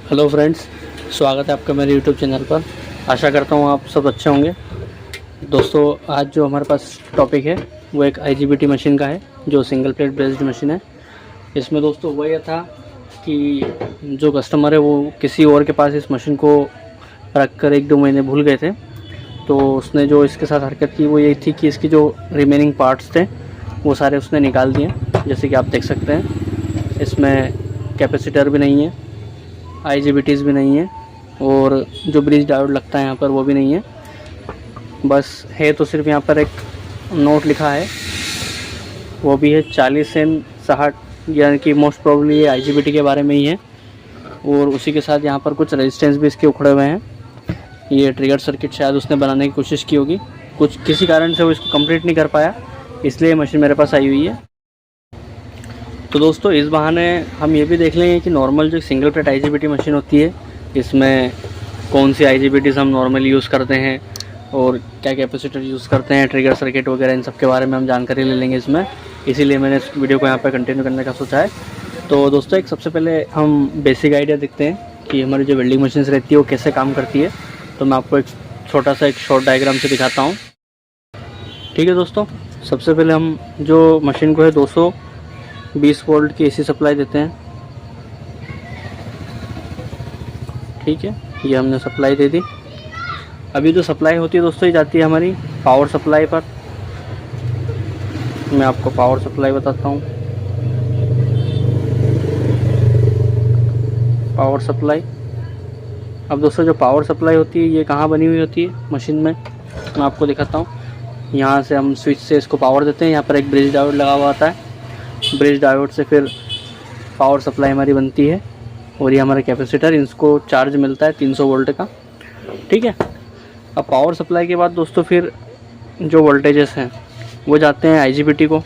Hello friends, स्वागत है आपका मेरे यूट्यूब चैनल पर। आशा करता हूँ आप सब अच्छे होंगे। दोस्तों, आज जो हमारे पास टॉपिक है वो एक आईजीबीटी मशीन का है, जो सिंगल प्लेट बेस्ड मशीन है। इसमें दोस्तों वो ये था कि जो कस्टमर है वो किसी और के पास इस मशीन को रख कर 1-2 महीने भूल गए थे। तो उसने जो इसके साथ हरकत की वो यही थी कि इसकी जो रिमेनिंग पार्ट्स थे वो सारे उसने निकाल दिए। जैसे कि आप देख सकते हैं, इसमें कैपेसिटर भी नहीं है, आईजीबीटीज़ भी नहीं है, और जो ब्रिज डायोड लगता है यहाँ पर वो भी नहीं है। बस है तो सिर्फ यहाँ पर एक नोट लिखा है, वो भी है 40N60, यानी कि मोस्ट प्रोबेबली ये आईजीबीटी के बारे में ही है। और उसी के साथ यहाँ पर कुछ रेजिस्टेंस भी इसके उखड़े हुए हैं। ये ट्रिगर सर्किट शायद उसने बनाने की कोशिश की होगी, कुछ किसी कारण से वो इसको कंप्लीट नहीं कर पाया, इसलिए मशीन मेरे पास आई हुई है। तो दोस्तों, इस बहाने हम ये भी देख लेंगे कि नॉर्मल जो सिंगल प्लेट आईजीबीटी मशीन होती है, इसमें कौन सी आईजीबीटीज़ हम नॉर्मली यूज़ करते हैं और क्या कैपेसिटर यूज़ करते हैं, ट्रिगर सर्किट वगैरह, इन सब के बारे में हम जानकारी ले लेंगे इसमें। इसीलिए मैंने इस वीडियो को यहाँ पर कंटिन्यू करने का सोचा है। तो दोस्तों, एक सबसे पहले हम बेसिक आइडिया देखते हैं कि हमारी जो वेल्डिंग मशीन रहती है वो कैसे काम करती है। तो मैं आपको एक छोटा सा एक शॉर्ट डायग्राम से दिखाता हूँ। ठीक है दोस्तों, सबसे पहले हम जो मशीन को है 220 वोल्ट की एसी सप्लाई देते हैं। ठीक है, ये हमने सप्लाई दे दी। अभी जो सप्लाई होती है दोस्तों, ये जाती है हमारी पावर सप्लाई पर। मैं आपको पावर सप्लाई बताता हूँ। पावर सप्लाई, अब दोस्तों जो पावर सप्लाई होती है ये कहाँ बनी हुई होती है मशीन में, मैं आपको दिखाता हूँ। यहाँ से हम स्विच से इसको पावर देते हैं। यहाँ पर एक ब्रिज डायोड लगा हुआ आता है, ब्रिज डायोड से फिर पावर सप्लाई हमारी बनती है। और ये हमारा कैपेसिटर, इसको चार्ज मिलता है 300 वोल्ट का। ठीक है, अब पावर सप्लाई के बाद दोस्तों फिर जो वोल्टेजेस हैं वो जाते हैं आईजीबीटी को।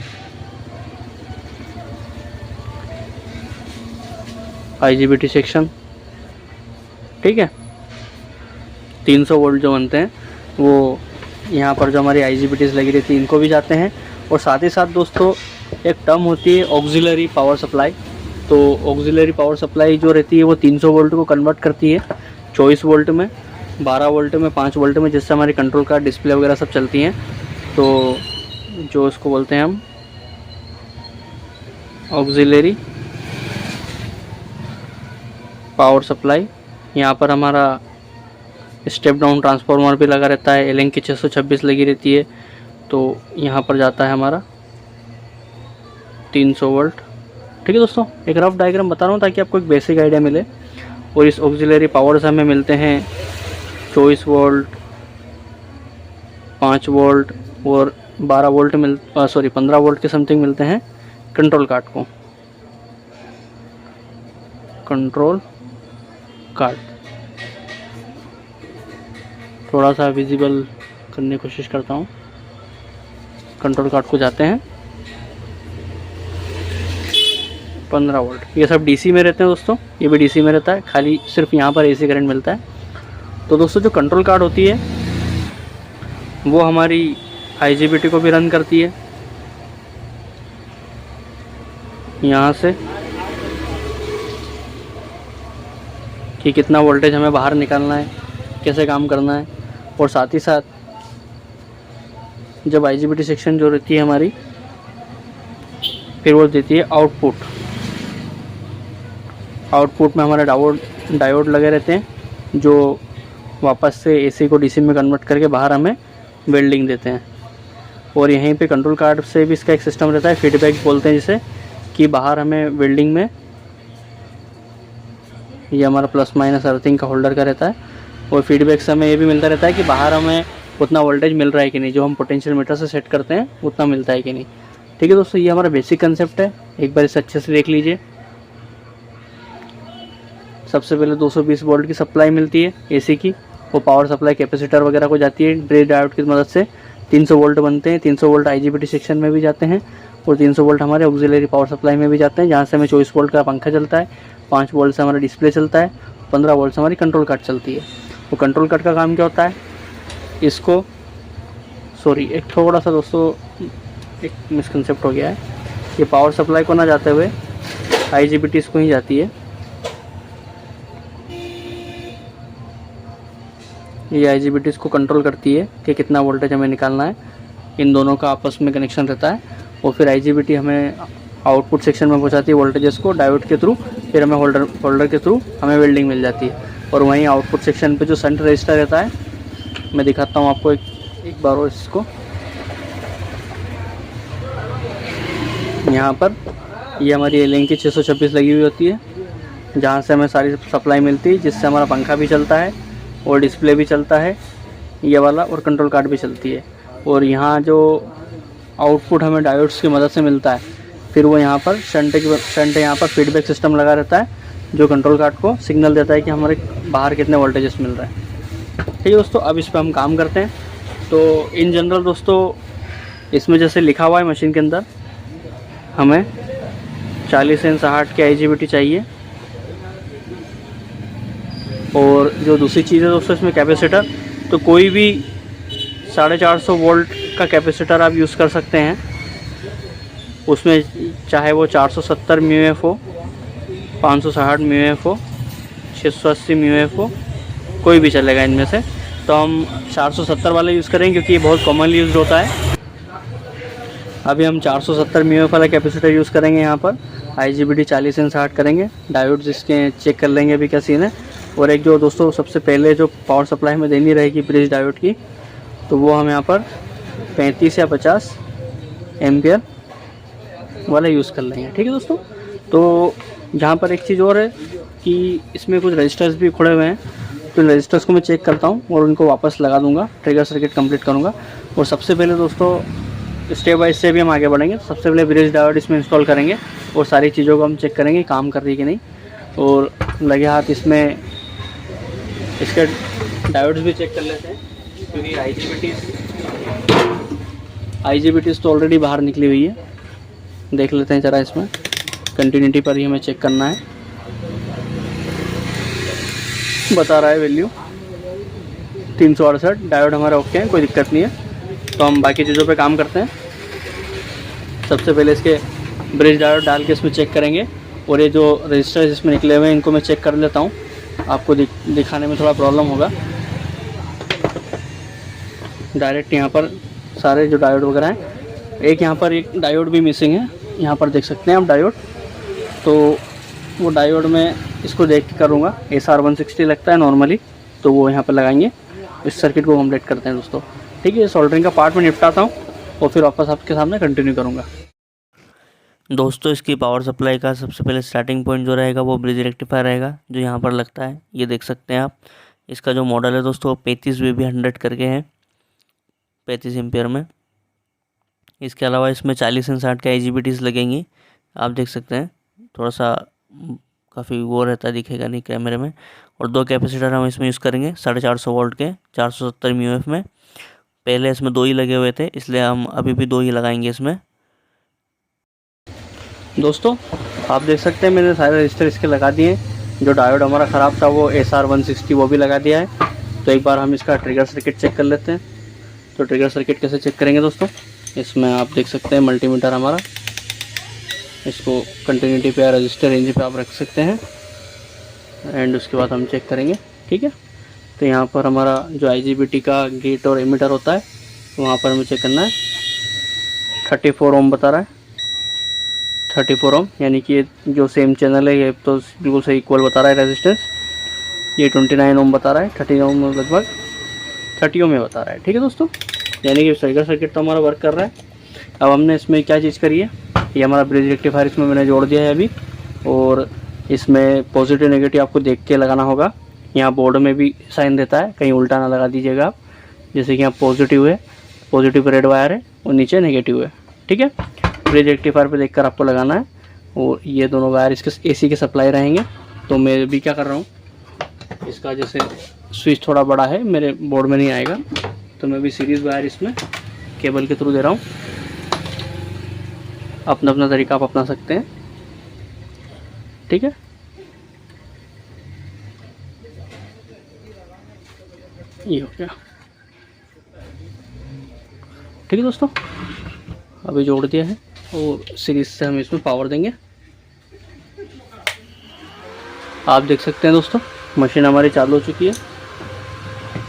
आईजीबीटी सेक्शन, ठीक है, 300 वोल्ट जो बनते हैं वो यहाँ पर जो हमारी आईजीबीटीज़ लगी रहती है इनको भी जाते हैं। और साथ ही साथ दोस्तों एक टर्म होती है ऑक्सिलरी पावर सप्लाई। तो ऑक्सिलरी पावर सप्लाई जो रहती है वो 300 वोल्ट को कन्वर्ट करती है 24 वोल्ट में, 12 वोल्ट में, 5 वोल्ट में, जिससे हमारी कंट्रोल कार्ड, डिस्प्ले वगैरह सब चलती हैं। तो जो इसको बोलते हैं हम ऑक्सिलरी पावर सप्लाई। यहाँ पर हमारा स्टेप डाउन ट्रांसफार्मर भी लगा रहता है, एलेन की 626 लगी रहती है। तो यहाँ पर जाता है हमारा 300 वोल्ट। ठीक है दोस्तों, एक रफ डायग्राम बता रहा हूँ ताकि आपको एक बेसिक आइडिया मिले। और इस ऑक्सिलरी पावर से हमें मिलते हैं 24 वोल्ट, 5 वोल्ट और 12 वोल्ट 15 वोल्ट के समथिंग मिलते हैं कंट्रोल कार्ड को। कंट्रोल कार्ड थोड़ा सा विजिबल करने की कोशिश करता हूँ। कंट्रोल कार्ड को जाते हैं 15 वोल्ट। ये सब डीसी में रहते हैं दोस्तों, ये भी डीसी में रहता है, खाली सिर्फ यहाँ पर एसी करंट मिलता है। तो दोस्तों जो कंट्रोल कार्ड होती है वो हमारी आईजीबीटी को भी रन करती है। यहाँ से कि कितना वोल्टेज हमें बाहर निकालना है, कैसे काम करना है। और साथ ही साथ जब आईजीबीटी सेक्शन जो रहती है हमारी, फिर वो देती है आउटपुट। आउटपुट में हमारे डायोड लगे रहते हैं जो वापस से एसी को डीसी में कन्वर्ट करके बाहर हमें वेल्डिंग देते हैं। और यहीं पे कंट्रोल कार्ड से भी इसका एक सिस्टम रहता है, फीडबैक बोलते हैं जिसे, कि बाहर हमें वेल्डिंग में ये हमारा प्लस माइनस अर्थिंग का होल्डर का रहता है। और फीडबैक से हमें ये भी मिलता रहता है कि बाहर हमें उतना वोल्टेज मिल रहा है कि नहीं, जो हम पोटेंशियल मीटर से सेट करते हैं उतना मिलता है कि नहीं। ठीक है दोस्तों, ये हमारा बेसिक कंसेप्ट है, एक बार इसे अच्छे से देख लीजिए। सबसे पहले 220 वोल्ट की सप्लाई मिलती है एसी की, वो पावर सप्लाई कैपेसिटर वगैरह को जाती है ब्रिज डायोड की मदद से। 300 वोल्ट बनते हैं, 300 वोल्ट आईजीबीटी सेक्शन में भी जाते हैं और 300 वोल्ट हमारे ऑक्सिलरी पावर सप्लाई में भी जाते हैं, जहाँ से हमें 24 वोल्ट का पंखा चलता है, 5 वोल्ट से हमारा डिस्प्ले चलता है, 15 वोल्ट से हमारी कंट्रोल कार्ड चलती है। वो कंट्रोल कार्ड का काम क्या होता है, इसको एक थोड़ा सा दोस्तों एक मिसकंसेप्ट हो गया है। ये पावर सप्लाई को ना जाते हुए आईजीबीटीज़ को ही जाती है। ये IGBTs को कंट्रोल करती है कि कितना वोल्टेज हमें निकालना है। इन दोनों का आपस में कनेक्शन रहता है और फिर IGBT हमें आउटपुट सेक्शन में पहुंचाती है वोल्टेजेस को डायोड के थ्रू, फिर हमें होल्डर के थ्रू हमें वेल्डिंग मिल जाती है। और वहीं आउटपुट सेक्शन पे जो शंट रजिस्टर रहता है, मैं दिखाता हूँ आपको एक बार और इसको। यहाँ पर ये हमारी एलिंग की 626 लगी हुई होती है, जहाँ से हमें सारी सप्लाई मिलती है, जिससे हमारा पंखा भी चलता है और डिस्प्ले भी चलता है ये वाला, और कंट्रोल कार्ड भी चलती है। और यहाँ जो आउटपुट हमें डायोड्स की मदद से मिलता है, फिर वो यहाँ पर शंट यहाँ पर फीडबैक सिस्टम लगा रहता है, जो कंट्रोल कार्ड को सिग्नल देता है कि हमारे बाहर कितने वोल्टेजेस मिल रहे हैं। ठीक है दोस्तों, अब इस पर हम काम करते हैं। तो इन जनरल दोस्तों, इसमें जैसे लिखा हुआ है मशीन के अंदर, हमें 40 इंच 60 के IGBT चाहिए। और जो दूसरी चीज़ है दोस्तों, इसमें कैपेसिटर, तो कोई भी 450 वोल्ट का कैपेसिटर आप यूज़ कर सकते हैं। उसमें चाहे वो 470 म्यूएफ हो, 560 म्यूएफ हो, 680 म्यूएफ हो, कोई भी चलेगा इनमें से। तो हम 470 वाला यूज़ करेंगे क्योंकि ये बहुत कॉमनली यूज़ होता है। अभी हम 470 म्यूएफ वाला कैपेसिटर यूज़ करेंगे। यहाँ पर IGBT 40 इंच 60 करेंगे। डायोड्स इसके चेक कर लेंगे अभी क्या सीन है। और एक जो दोस्तों सबसे पहले जो पावर सप्लाई हमें देनी रहेगी ब्रिज डायोड की, तो वो हम यहाँ पर 35 या 50 एम्पियर वाला यूज़ कर लेंगे। ठीक है दोस्तों। तो यहाँ पर एक चीज़ और है कि इसमें कुछ रजिस्टर्स भी खुले हुए हैं, तो रजिस्टर्स को मैं चेक करता हूँ और उनको वापस लगा दूँगा, ट्रिगर सर्किट कंप्लीट करूँगा। और सबसे पहले दोस्तों स्टेप बाय स्टेप भी हम आगे बढ़ेंगे। सबसे पहले ब्रिज डायोड इसमें इंस्टॉल करेंगे और सारी चीज़ों को हम चेक करेंगे काम कर रही है कि नहीं। और लगे हाथ इसमें इसके डायोड्स भी चेक कर लेते हैं, क्योंकि IGBTs तो ऑलरेडी बाहर निकली हुई है। देख लेते हैं ज़रा, इसमें कंटिन्यूटी पर ही हमें चेक करना है। बता रहा है वैल्यू 368, डायोड हमारा ओके है, कोई दिक्कत नहीं है। तो हम बाकी चीज़ों पे काम करते हैं। सबसे पहले इसके ब्रिज डायोड डाल के इसमें चेक करेंगे। और ये जो रजिस्टर इसमें निकले हुए हैं इनको मैं चेक कर लेता हूँ, आपको दिखाने में थोड़ा प्रॉब्लम होगा। डायरेक्ट यहाँ पर सारे जो डायोड वगैरह हैं, एक यहाँ पर एक डायोड भी मिसिंग है, यहाँ पर देख सकते हैं आप डायोड। तो वो डायोड में इसको देख के करूँगा। SR 160 लगता है नॉर्मली, तो वो यहाँ पर लगाएंगे। इस सर्किट को कंप्लीट करते हैं दोस्तों। ठीक है, सोल्डरिंग का पार्ट में निपटाता हूँ और फिर वापस आपके सामने कंटिन्यू करूँगा। दोस्तों, इसकी पावर सप्लाई का सबसे पहले स्टार्टिंग पॉइंट जो रहेगा वो ब्रिज रेक्टिफायर रहेगा, जो यहाँ पर लगता है। ये देख सकते हैं आप। इसका जो मॉडल है दोस्तों 35 VB100 करके है, 35 एम्पियर में। इसके अलावा इसमें 40 इंच 60 के IGBTs लगेंगी। आप देख सकते हैं, थोड़ा सा काफ़ी वो रहता है, दिखेगा नहीं कैमरे में। और 2 कैपेसिटर हम इसमें यूज़ करेंगे 450 वोल्ट के 470 म्यूएफ में। पहले इसमें 2 ही लगे हुए थे, इसलिए हम अभी भी 2 ही लगाएंगे इसमें। दोस्तों आप देख सकते हैं मैंने सारे रजिस्टर इसके लगा दिए। जो डायोड हमारा ख़राब था वो SR 160 वो भी लगा दिया है। तो एक बार हम इसका ट्रिगर सर्किट चेक कर लेते हैं। तो ट्रिगर सर्किट कैसे चेक करेंगे दोस्तों, इसमें आप देख सकते हैं मल्टीमीटर हमारा, इसको कंटिन्यूटी पे या रजिस्टर रेंज पे आप रख सकते हैं। एंड उसके बाद हम चेक करेंगे। ठीक है, तो यहाँ पर हमारा जो IGBT का गेट और एमीटर होता है, वहाँ पर हमें चेक करना है। 34 ओम बता रहा है, 34 ओम, यानी कि ये जो सेम चैनल है ये तो बिल्कुल सही इक्वल बता रहा है रेजिस्टेंस। ये 29 ओम बता रहा है, 30 ओम लगभग 30 ओम में बता रहा है। ठीक है दोस्तों, यानी कि ट्रिगर सर्किट तो हमारा वर्क कर रहा है। अब हमने इसमें क्या चीज़ करी है, ये हमारा ब्रिज रेक्टिफायर इसमें मैंने जोड़ दिया है अभी। और इसमें पॉजिटिव नेगेटिव आपको देख के लगाना होगा। यहाँ बोर्ड में भी साइन देता है, कहीं उल्टा ना लगा दीजिएगा आप। जैसे कि यहाँ पॉजिटिव है, पॉजिटिव रेड वायर है और नीचे नेगेटिव है। ठीक है, ब्रिज रेक्टिफायर पे देखकर आपको लगाना है। और ये दोनों वायर इसके AC के सप्लाई रहेंगे। तो मैं भी क्या कर रहा हूँ, इसका जैसे स्विच थोड़ा बड़ा है, मेरे बोर्ड में नहीं आएगा, तो मैं भी सीरीज़ वायर इसमें केबल के थ्रू दे रहा हूँ। अपना अपना तरीका आप अपना सकते हैं। ठीक है, ये हो गया। ठीक है दोस्तों, अभी जोड़ दिया है और सीरीज से हम इसमें पावर देंगे। आप देख सकते हैं दोस्तों, मशीन हमारी चालू हो चुकी है।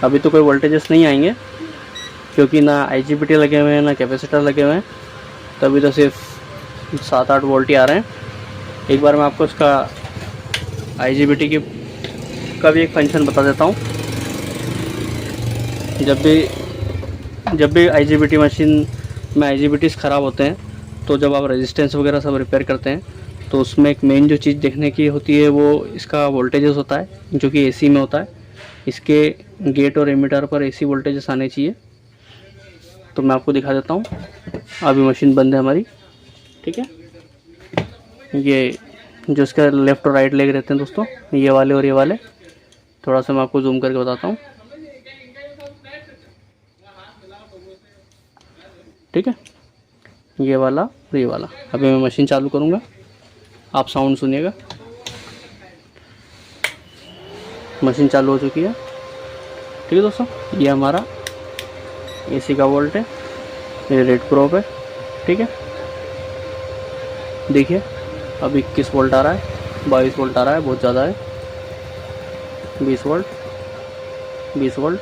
अभी तो कोई वोल्टेजेस नहीं आएंगे क्योंकि ना IGBT लगे हुए हैं ना कैपेसिटर लगे हुए हैं, तो अभी तो सिर्फ 7-8 वोल्ट ही आ रहे हैं। एक बार मैं आपको इसका IGBT का भी एक फंक्शन बता देता हूँ। जब भी IGBT मशीन में IGBTs ख़राब होते हैं, तो जब आप रेजिस्टेंस वगैरह सब रिपेयर करते हैं, तो उसमें एक मेन जो चीज़ देखने की होती है वो इसका वोल्टेजेस होता है, जो कि AC में होता है। इसके गेट और एमीटर पर AC वोल्टेजेस आने चाहिए। तो मैं आपको दिखा देता हूँ। अभी मशीन बंद है हमारी, ठीक है। ये जो इसका लेफ़्ट और राइट लेग रहते हैं दोस्तों, ये वाले और ये वाले, थोड़ा सा मैं आपको जूम करके बताता हूँ, ठीक है। ये वाला और ये वाला। अभी मैं मशीन चालू करूँगा, आप साउंड सुनिएगा। मशीन चालू हो चुकी है, ठीक है दोस्तों। ये हमारा AC का वोल्ट है, ये रेड प्रोब है, ठीक है। देखिए अब 21 वोल्ट आ रहा है, 22 वोल्ट आ रहा है, बहुत ज़्यादा है। 20 वोल्ट, 20 वोल्ट,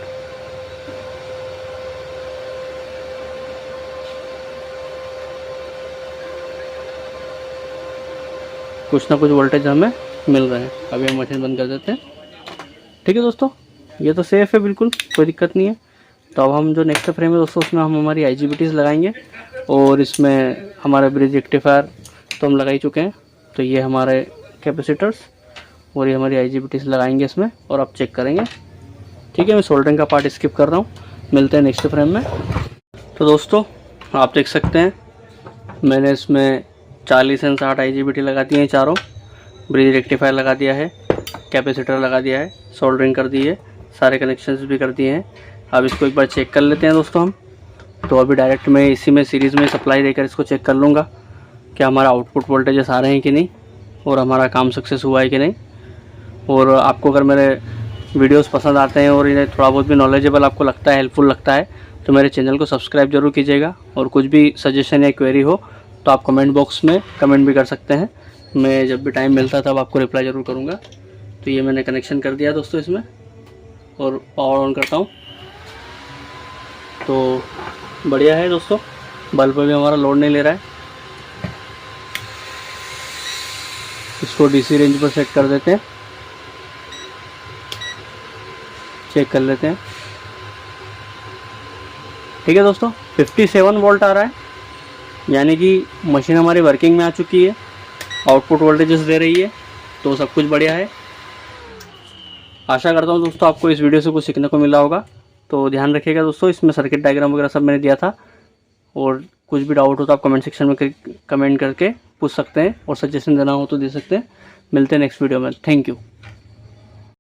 कुछ ना कुछ वोल्टेज हमें मिल रहे हैं। अभी हम मशीन बंद कर देते हैं, ठीक है दोस्तों। ये तो सेफ़ है, बिल्कुल कोई दिक्कत नहीं है। तो अब हम जो नेक्स्ट फ्रेम है दोस्तों, उसमें हम हमारी IGBTs लगाएंगे, और इसमें हमारे ब्रिज रेक्टिफायर तो हम लगा ही चुके हैं। तो ये हमारे कैपेसिटर्स और ये हमारी IGBTs लगाएंगे इसमें, और आप चेक करेंगे, ठीक है। मैं सोल्डरिंग का पार्ट स्किप कर रहा हूँ, मिलते हैं नेक्स्ट फ्रेम में। तो दोस्तों आप देख सकते हैं, मैंने इसमें 40 एंड 60 IGBT लगा दिए हैं, चारों ब्रिज रेक्टिफायर लगा दिया है, कैपेसिटर लगा दिया है, सोल्डरिंग कर दी है, सारे कनेक्शंस भी कर दिए हैं। अब इसको एक बार चेक कर लेते हैं दोस्तों हम। तो अभी डायरेक्ट मैं इसी में सीरीज़ में सप्लाई देकर इसको चेक कर लूँगा कि हमारा आउटपुट वोल्टेजेस आ रहे हैं कि नहीं, और हमारा काम सक्सेस हुआ है कि नहीं। और आपको अगर मेरे वीडियोस पसंद आते हैं और इन्हें थोड़ा बहुत भी नॉलेजेबल आपको लगता है, हेल्पफुल लगता है, तो मेरे चैनल को सब्सक्राइब जरूर कीजिएगा। और कुछ भी सजेशन या क्वेरी हो तो आप कमेंट बॉक्स में कमेंट भी कर सकते हैं। मैं जब भी टाइम मिलता है तब आपको रिप्लाई ज़रूर करूँगा। तो ये मैंने कनेक्शन कर दिया दोस्तों इसमें, और पावर ऑन करता हूँ। तो बढ़िया है दोस्तों, बल्ब भी हमारा लोड नहीं ले रहा है। इसको DC रेंज पर सेट कर देते हैं, चेक कर लेते हैं, ठीक है दोस्तों। 57 वोल्ट आ रहा है, यानी कि मशीन हमारी वर्किंग में आ चुकी है, आउटपुट वोल्टेजेस दे रही है, तो सब कुछ बढ़िया है। आशा करता हूँ दोस्तों आपको इस वीडियो से कुछ सीखने को मिला होगा। तो ध्यान रखिएगा दोस्तों, इसमें सर्किट डायग्राम वगैरह सब मैंने दिया था, और कुछ भी डाउट हो तो आप कमेंट सेक्शन में कमेंट करके पूछ सकते हैं, और सजेशन देना हो तो दे सकते हैं। मिलते हैं नेक्स्ट वीडियो में, थैंक यू।